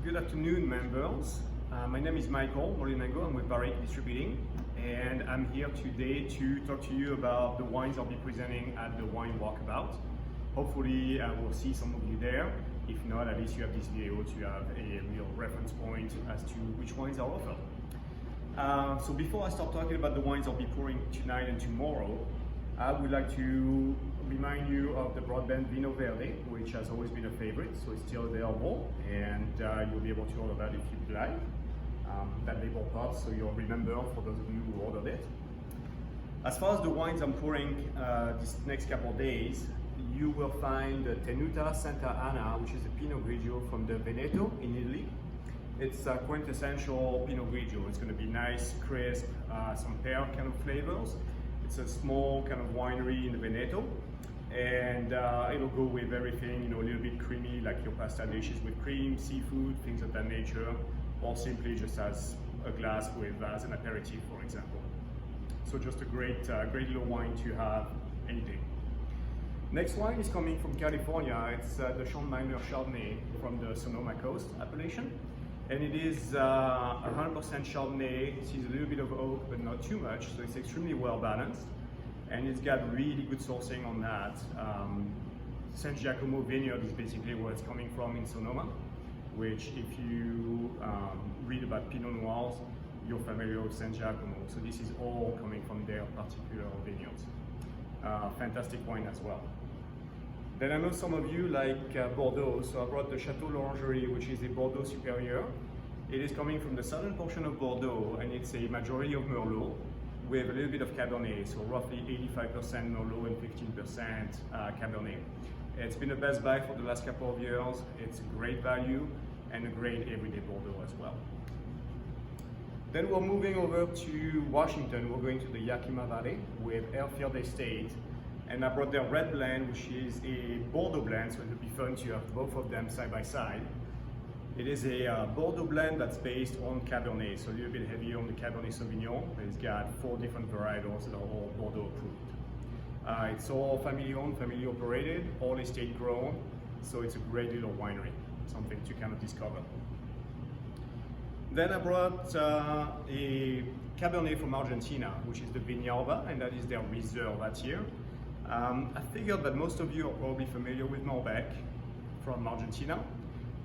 Good afternoon, members. My name is Michael Molinengo. I'm with Barrique Distributing, and I'm here today to talk to you about the wines I'll be presenting at the Wine Walkabout. Hopefully, we'll see some of you there. If not, at least you have this video to have a real reference point as to which wines are offered. So before I start talking about the wines I'll be pouring tonight and tomorrow, I would like to remind you of the broadband Vino Verde, which has always been a favorite, so it's still available, and you'll be able to order that if you'd like. That label pops, so you'll remember for those of you who ordered it. As far as the wines I'm pouring this next couple of days, you will find the Tenuta Santa Ana, which is a Pinot Grigio from the Veneto in Italy. It's a quintessential Pinot Grigio. It's going to be nice, crisp, some pear kind of flavors. It's a small kind of winery in the Veneto, and it'll go with everything, a little bit creamy, like your pasta dishes with cream, seafood, things of that nature, or simply just as a glass as an aperitif, for example. So just a great little wine to have any day. Next wine is coming from California. It's the Sean Miner Chardonnay from the Sonoma Coast appellation. And it is 100% Chardonnay. It sees a little bit of oak, but not too much, so it's extremely well balanced. And it's got really good sourcing on that. San Giacomo Vineyard is basically where it's coming from in Sonoma, which if you read about Pinot Noirs, you're familiar with San Giacomo. So this is all coming from their particular vineyards. Fantastic wine as well. Then I know some of you like Bordeaux, so I brought the Chateau L'Orangerie, which is a Bordeaux Supérieur. It is coming from the southern portion of Bordeaux, and it's a majority of Merlot with a little bit of Cabernet, so roughly 85% Merlot and 15% Cabernet. It's been a best buy for the last couple of years. It's a great value and a great everyday Bordeaux as well. Then we're moving over to Washington. We're going to the Yakima Valley with Airfield Estate. And I brought their red blend, which is a Bordeaux blend, so it'll be fun to have both of them side by side. It is a Bordeaux blend that's based on Cabernet, so a little bit heavier on the Cabernet Sauvignon, but it's got 4 different varietals that are all Bordeaux approved. It's all family owned, family operated, all estate grown, so it's a great little winery, something to kind of discover. Then I brought a Cabernet from Argentina, which is the Viñalba, and that is their reserve that year. I figured that most of you are probably familiar with Malbec from Argentina,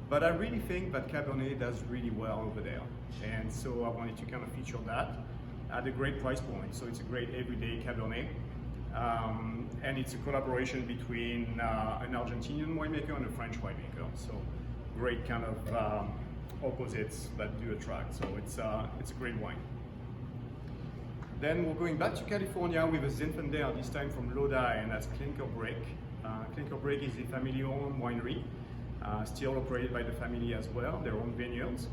but I really think that Cabernet does really well over there. And so I wanted to kind of feature that at a great price point. So it's a great everyday Cabernet. And it's a collaboration between an Argentinian winemaker and a French winemaker. So great kind of opposites that do attract. So it's a great wine. Then we're going back to California with a Zinfandel, this time from Lodi, and that's Clinker Break. Clinker Break is a family-owned winery, still operated by the family as well, their own vineyards.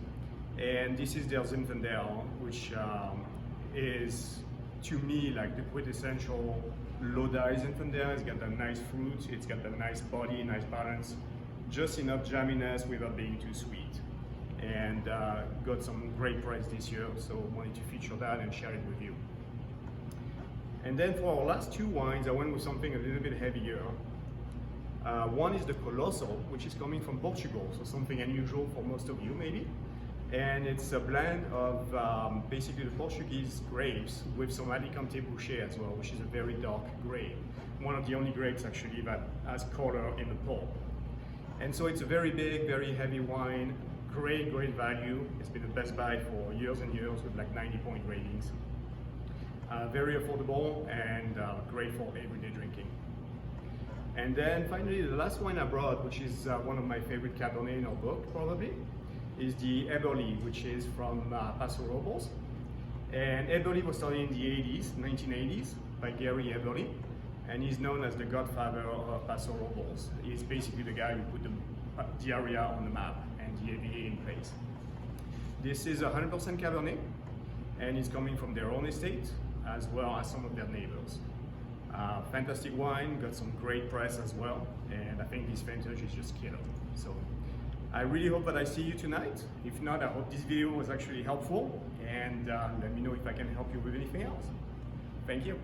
And this is their Zinfandel, which is, to me, like the quintessential Lodi Zinfandel. It's got that nice fruit, it's got that nice body, nice balance, just enough jamminess without being too sweet. And got some great price this year, so wanted to feature that and share it with you. And then for our last 2 wines, I went with something a little bit heavier. One is the Colossal, which is coming from Portugal, so something unusual for most of you maybe. And it's a blend of basically the Portuguese grapes with some Alicante Boucher as well, which is a very dark grape. One of the only grapes actually that has color in the pulp. And so it's a very big, very heavy wine, great value. It's been the best buy for years and years with like 90-point ratings. Very affordable and great for everyday drinking. And then finally, the last wine I brought, which is one of my favorite Cabernet in our book probably, is the Eberle, which is from Paso Robles. And Eberle was started in the 1980s by Gary Eberle, and he's known as the godfather of Paso Robles. He's basically the guy who put the area on the map and the AVA in place. This is 100% Cabernet, and it's coming from their own estate as well as some of their neighbors. Fantastic wine, got some great press as well, and I think this vintage is just killer. So I really hope that I see you tonight. If not, I hope this video was actually helpful, and let me know if I can help you with anything else. Thank you.